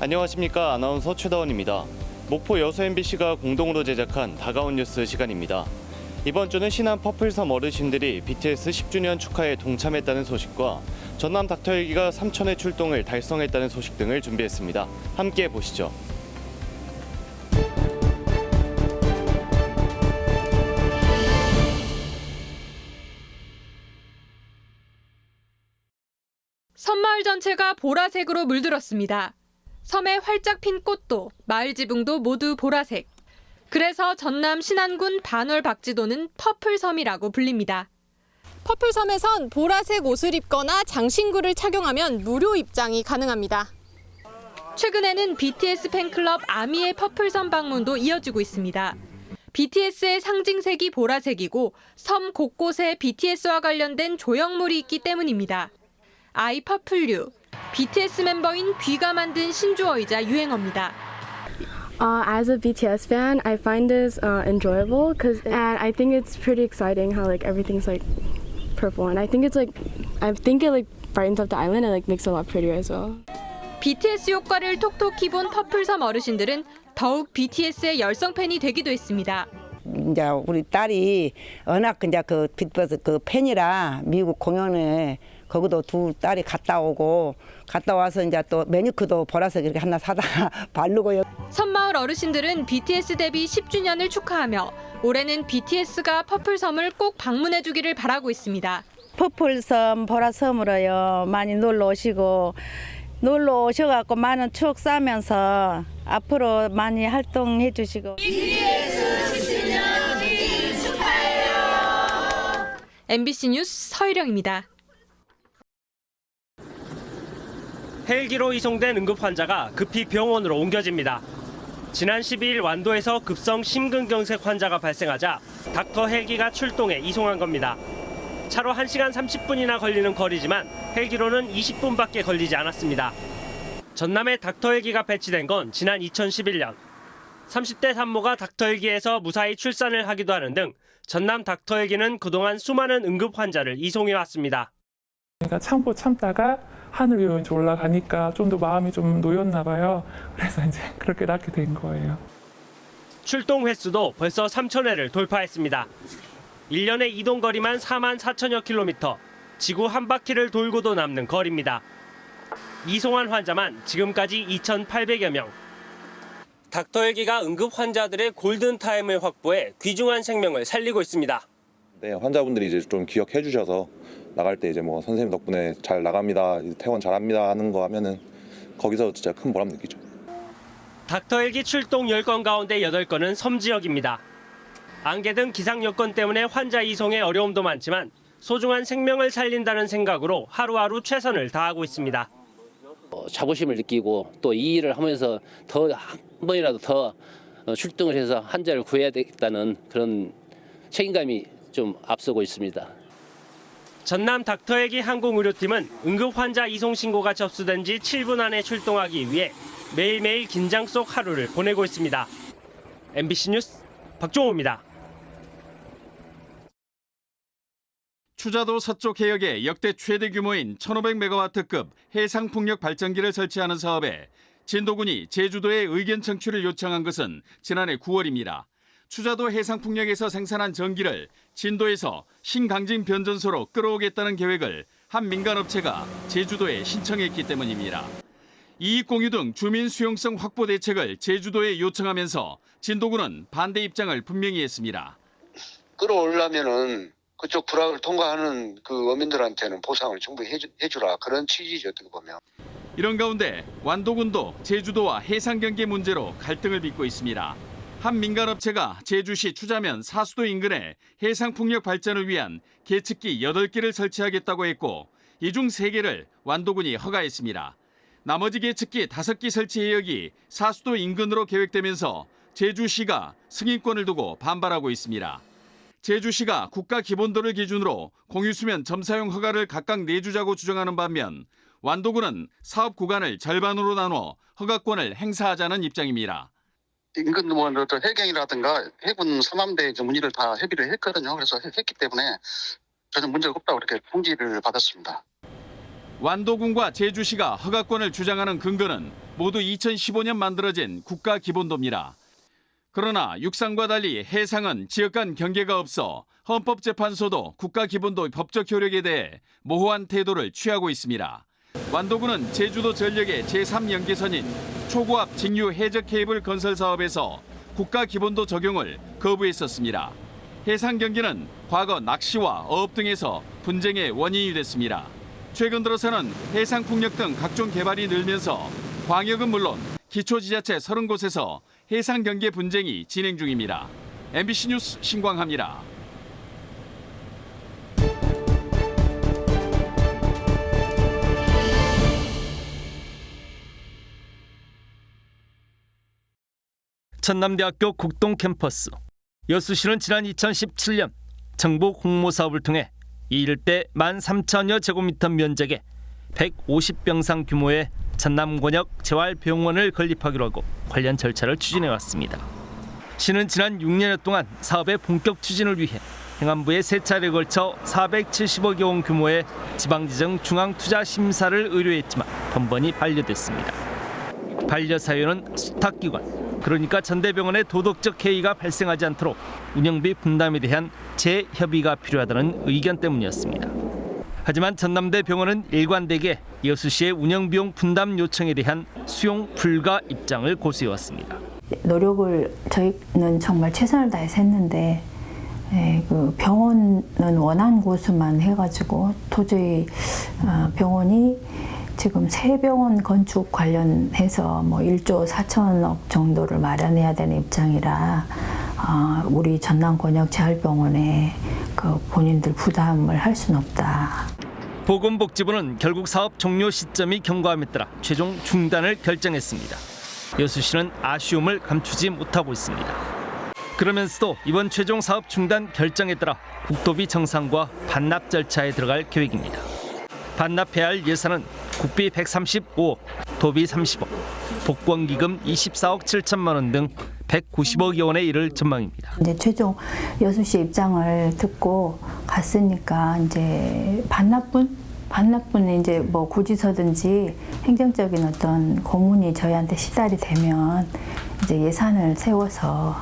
안녕하십니까. 아나운서 최다원입니다. 목포 여수 MBC가 공동으로 제작한 다가온 뉴스 시간입니다. 이번 주는 신안 퍼플섬 어르신들이 BTS 10주년 축하에 동참했다는 소식과 전남 닥터헬기가 삼천회 출동을 달성했다는 소식 등을 준비했습니다. 함께 보시죠. 섬마을 전체가 보라색으로 물들었습니다. 섬에 활짝 핀 꽃도 마을 지붕도 모두 보라색. 그래서 전남 신안군 반월 박지도는 퍼플섬이라고 불립니다. 퍼플섬에선 보라색 옷을 입거나 장신구를 착용하면 무료 입장이 가능합니다. 최근에는 BTS 팬클럽 아미의 퍼플섬 방문도 이어지고 있습니다. BTS의 상징색이 보라색이고 섬 곳곳에 BTS와 관련된 조형물이 있기 때문입니다. 아이 퍼플류, BTS 멤버인 뷔가 만든 신조어이자 유행어입니다. As a BTS fan, I find this enjoyable and I think it's pretty exciting how everything's purple and I think it brightens up the island and makes it a lot prettier as well. BTS 효과를 톡톡히 본 퍼플섬 어르신들은 더욱 BTS의 열성 팬이 되기도 했습니다. 이제 우리 딸이 워낙 이제 그 BTS 그 팬이라 미국 공연에 거기도 두 딸이 갔다 와서 이제 또 매니큐어도 보라색 이렇게 하나 사다가 바르고요. 섬마을 어르신들은 BTS 데뷔 10주년을 축하하며 올해는 BTS가 퍼플섬을 꼭 방문해 주기를 바라고 있습니다. 퍼플섬, 보라섬으로요 많이 놀러 오셔갖고 많은 추억 쌓으면서 앞으로 많이 활동해 주시고. MBC 뉴스 서희령입니다. 헬기로 이송된 응급 환자가 급히 병원으로 옮겨집니다. 지난 12일 완도에서 급성 심근경색 환자가 발생하자 닥터 헬기가 출동해 이송한 겁니다. 차로 1시간 30분이나 걸리는 거리지만 헬기로는 20분밖에 걸리지 않았습니다. 전남에 닥터 헬기가 배치된 건 지난 2011년. 30대 산모가 닥터 헬기에서 무사히 출산을 하기도 하는 등 전남 닥터 헬기는 그동안 수많은 응급 환자를 이송해 왔습니다. 제가 참다가 하늘 위로 이제 올라가니까 좀 더 마음이 좀 놓였나 봐요. 그래서 이제 그렇게 낳게 된 거예요. 출동 횟수도 벌써 3,000회를 돌파했습니다. 1년의 이동 거리만 4만 4천여 킬로미터, 지구 한 바퀴를 돌고도 남는 거리입니다. 이송한 환자만 지금까지 2,800여 명. 닥터 헬기가 응급 환자들의 골든타임을 확보해 귀중한 생명을 살리고 있습니다. 네, 환자분들이 이제 좀 기억해 주셔서 나갈 때 이제 뭐 선생님 덕분에 잘 나갑니다, 퇴원 잘합니다 하는 거 하면은 거기서 진짜 큰 보람 느끼죠. 닥터 헬기 출동 10건 가운데 8건은 섬 지역입니다. 안개 등 기상 여건 때문에 환자 이송에 어려움도 많지만 소중한 생명을 살린다는 생각으로 하루하루 최선을 다하고 있습니다. 자부심을 느끼고 또 이 일을 하면서 더 한 번이라도 더 출동을 해서 환자를 구해야 되겠다는 그런 책임감이 좀 앞서고 있습니다. 전남 닥터 헬기 항공의료팀은 응급 환자 이송 신고가 접수된 지 7분 안에 출동하기 위해 매일매일 긴장 속 하루를 보내고 있습니다. MBC 뉴스 박종호입니다. 추자도 서쪽 해역에 역대 최대 규모인 1,500메가와트급 해상풍력 발전기를 설치하는 사업에 진도군이 제주도의 의견 청취를 요청한 것은 지난해 9월입니다. 추자도 해상풍력에서 생산한 전기를 진도에서 신강진 변전소로 끌어오겠다는 계획을 한 민간업체가 제주도에 신청했기 때문입니다. 이익공유 등 주민 수용성 확보 대책을 제주도에 요청하면서 진도군은 반대 입장을 분명히 했습니다. 끌어오려면은 그쪽 불악을 통과하는 그 어민들한테는 보상을 충분히 해주라, 그런 취지죠, 어떻게 보면. 이런 가운데 완도군도 제주도와 해상 경계 문제로 갈등을 빚고 있습니다. 한 민간업체가 제주시 추자면 사수도 인근에 해상풍력 발전을 위한 계측기 8개를 설치하겠다고 했고 이 중 3개를 완도군이 허가했습니다. 나머지 계측기 5기 설치 해역이 사수도 인근으로 계획되면서 제주시가 승인권을 두고 반발하고 있습니다. 제주시가 국가기본도를 기준으로 공유수면 점사용 허가를 각각 내주자고 주장하는 반면 완도군은 사업 구간을 절반으로 나눠 허가권을 행사하자는 입장입니다. 인근 뭐 해경이라든가 해군 삼함대 문의를 다 협의를 했거든요. 그래서 했기 때문에 전혀 문제가 없다고 이렇게 통지를 받았습니다. 완도군과 제주시가 허가권을 주장하는 근거는 모두 2015년 만들어진 국가기본도입니다. 그러나 육상과 달리 해상은 지역 간 경계가 없어 헌법재판소도 국가기본도 법적 효력에 대해 모호한 태도를 취하고 있습니다. 완도군은 제주도 전력의 제3연계선인 초고압 직류 해적 케이블 건설 사업에서 국가기본도 적용을 거부했었습니다. 해상 경계는 과거 낚시와 어업 등에서 분쟁의 원인이 됐습니다. 최근 들어서는 해상 풍력 등 각종 개발이 늘면서 광역은 물론 기초지자체 30곳에서 해상 경계 분쟁이 진행 중입니다. MBC 뉴스 신광하입니다. 전남대학교 국동 캠퍼스. 여수시는 지난 2017년 정부 공모 사업을 통해 이 일대 13,000여 제곱미터 면적에 150병상 규모의 전남권역 재활병원을 건립하기로 하고 관련 절차를 추진해왔습니다. 시는 지난 6년여 동안 사업의 본격 추진을 위해 행안부에 3차례에 걸쳐 470억여 원 규모의 지방지정 중앙투자심사를 의뢰했지만 번번이 반려됐습니다. 반려 사유는 수탁기관, 그러니까 전대병원의 도덕적 해이가 발생하지 않도록 운영비 분담에 대한 재협의가 필요하다는 의견 때문이었습니다. 하지만 전남대 병원은 일관되게 여수시의 운영비용 분담 요청에 대한 수용 불가 입장을 고수해왔습니다. 노력을 저희는 정말 최선을 다해서 했는데 그 병원은 원한 곳만 해가지고 도저히 병원이 지금 새 병원 건축 관련해서 뭐 1조 4천억 정도를 마련해야 되는 입장이라 우리 전남권역 재활병원에 그 본인들 부담을 할 수는 없다. 보건복지부는 결국 사업 종료 시점이 경과함에 따라 최종 중단을 결정했습니다. 여수시는 아쉬움을 감추지 못하고 있습니다. 그러면서도 이번 최종 사업 중단 결정에 따라 국토비 정상과 반납 절차에 들어갈 계획입니다. 반납해야 할 예산은 국비 135억, 도비 30억, 복권기금 24억 7천만 원 등 190억여 원에 이를 전망입니다. 이제 최종 여수시 입장을 듣고 갔으니까 이제 반납분 이제 뭐 고지서든지 행정적인 어떤 고문이 저희한테 시달이 되면 이제 예산을 세워서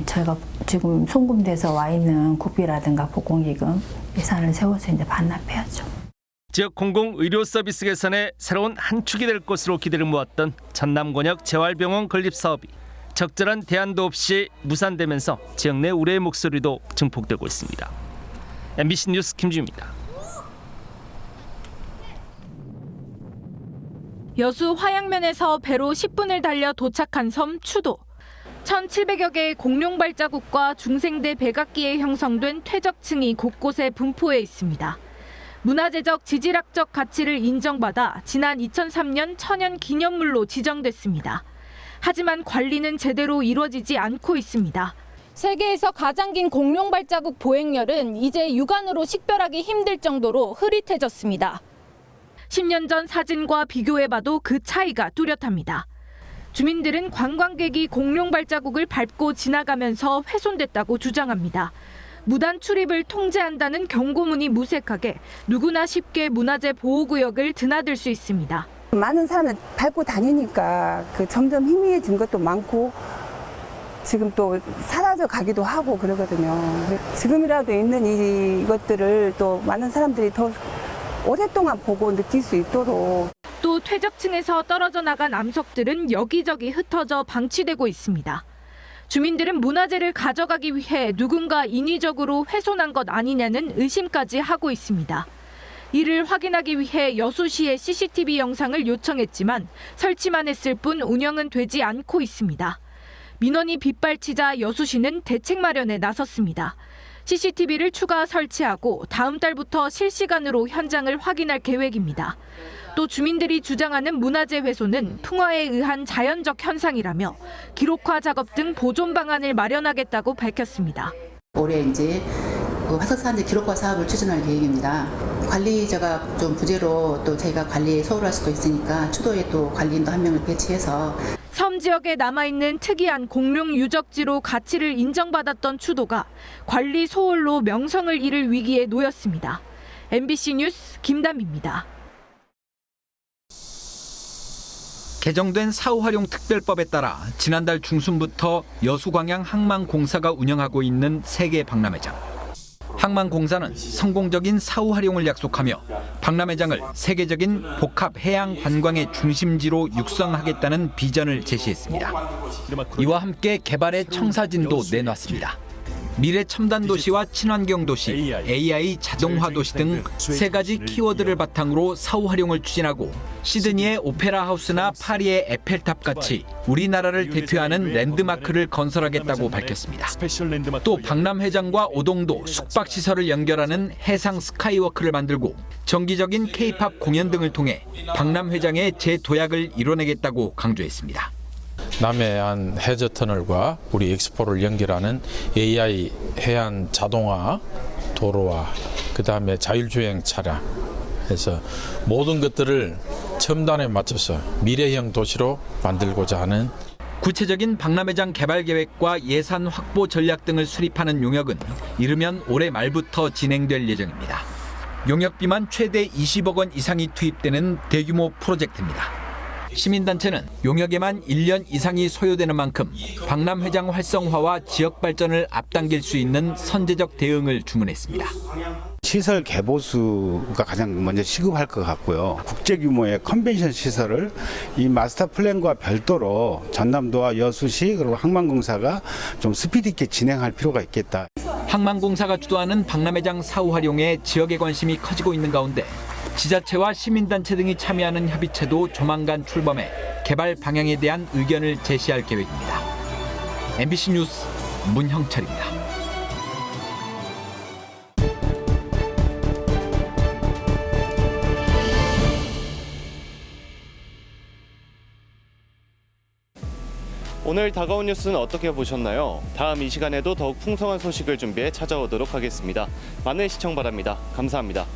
저희가 지금 송금돼서 와 있는 국비라든가 복권기금 예산을 세워서 이제 반납해야죠. 지역 공공의료 서비스 개선의 새로운 한 축이 될 것으로 기대를 모았던 전남권역 재활병원 건립 사업이 적절한 대안도 없이 무산되면서 지역 내 우려의 목소리도 증폭되고 있습니다. MBC 뉴스 김주입니다. 여수 화양면에서 배로 10분을 달려 도착한 섬 추도. 1,700여 개의 공룡 발자국과 중생대 백악기에 형성된 퇴적층이 곳곳에 분포해 있습니다. 문화재적 지질학적 가치를 인정받아 지난 2003년 천연 기념물로 지정됐습니다. 하지만 관리는 제대로 이루어지지 않고 있습니다. 세계에서 가장 긴 공룡 발자국 보행렬은 이제 육안으로 식별하기 힘들 정도로 흐릿해졌습니다. 10년 전 사진과 비교해봐도 그 차이가 뚜렷합니다. 주민들은 관광객이 공룡 발자국을 밟고 지나가면서 훼손됐다고 주장합니다. 무단 출입을 통제한다는 경고문이 무색하게 누구나 쉽게 문화재 보호구역을 드나들 수 있습니다. 많은 사람들 밟고 다니니까 그 점점 희미해진 것도 많고 지금 또 사라져 가기도 하고 그러거든요. 지금이라도 있는 이것들을 또 많은 사람들이 더 오랫동안 보고 느낄 수 있도록. 또 퇴적층에서 떨어져 나간 암석들은 여기저기 흩어져 방치되고 있습니다. 주민들은 문화재를 가져가기 위해 누군가 인위적으로 훼손한 것 아니냐는 의심까지 하고 있습니다. 이를 확인하기 위해 여수시에 CCTV 영상을 요청했지만 설치만 했을 뿐 운영은 되지 않고 있습니다. 민원이 빗발치자 여수시는 대책 마련에 나섰습니다. CCTV를 추가 설치하고 다음 달부터 실시간으로 현장을 확인할 계획입니다. 또 주민들이 주장하는 문화재 훼손은 풍화에 의한 자연적 현상이라며 기록화 작업 등 보존 방안을 마련하겠다고 밝혔습니다. 올해 이제 화석산재 기록화 사업을 추진할 계획입니다. 관리자가 좀 부재로 또 저희가 관리에 소홀할 수도 있으니까 추도에 또 관리인도 한 명을 배치해서 섬 지역에 남아있는 특이한 공룡 유적지로 가치를 인정받았던 추도가 관리 소홀로 명성을 잃을 위기에 놓였습니다. MBC 뉴스 김담입니다. 개정된 사후 활용 특별법에 따라 지난달 중순부터 여수광양 항만공사가 운영하고 있는 세계 박람회장. 항만공사는 성공적인 사후 활용을 약속하며 박람회장을 세계적인 복합 해양 관광의 중심지로 육성하겠다는 비전을 제시했습니다. 이와 함께 개발의 청사진도 내놨습니다. 미래 첨단 도시와 친환경 도시, AI 자동화 도시 등 세 가지 키워드를 바탕으로 사후 활용을 추진하고 시드니의 오페라 하우스나 파리의 에펠탑 같이 우리나라를 대표하는 랜드마크를 건설하겠다고 밝혔습니다. 또 박람회장과 오동도 숙박시설을 연결하는 해상 스카이워크를 만들고 정기적인 K-팝 공연 등을 통해 박람회장의 재도약을 이뤄내겠다고 강조했습니다. 남해안 해저터널과 우리 엑스포를 연결하는 AI 해안 자동화 도로와 그다음에 자율주행 차량 해서 모든 것들을 첨단에 맞춰서 미래형 도시로 만들고자 하는 구체적인 박람회장 개발 계획과 예산 확보 전략 등을 수립하는 용역은 이르면 올해 말부터 진행될 예정입니다. 용역비만 최대 20억 원 이상이 투입되는 대규모 프로젝트입니다. 시민단체는 용역에만 1년 이상이 소요되는 만큼 박람회장 활성화와 지역 발전을 앞당길 수 있는 선제적 대응을 주문했습니다. 시설 개보수가 가장 먼저 시급할 것 같고요. 국제 규모의 컨벤션 시설을 이 마스터 플랜과 별도로 전남도와 여수시 그리고 항만공사가 좀 스피드 있게 진행할 필요가 있겠다. 항만공사가 주도하는 박람회장 사후 활용에 지역의 관심이 커지고 있는 가운데 지자체와 시민단체 등이 참여하는 협의체도 조만간 출범해 개발 방향에 대한 의견을 제시할 계획입니다. MBC 뉴스 문형철입니다. 오늘 다가온 뉴스는 어떻게 보셨나요? 다음 이 시간에도 더욱 풍성한 소식을 준비해 찾아오도록 하겠습니다. 많은 시청 바랍니다. 감사합니다.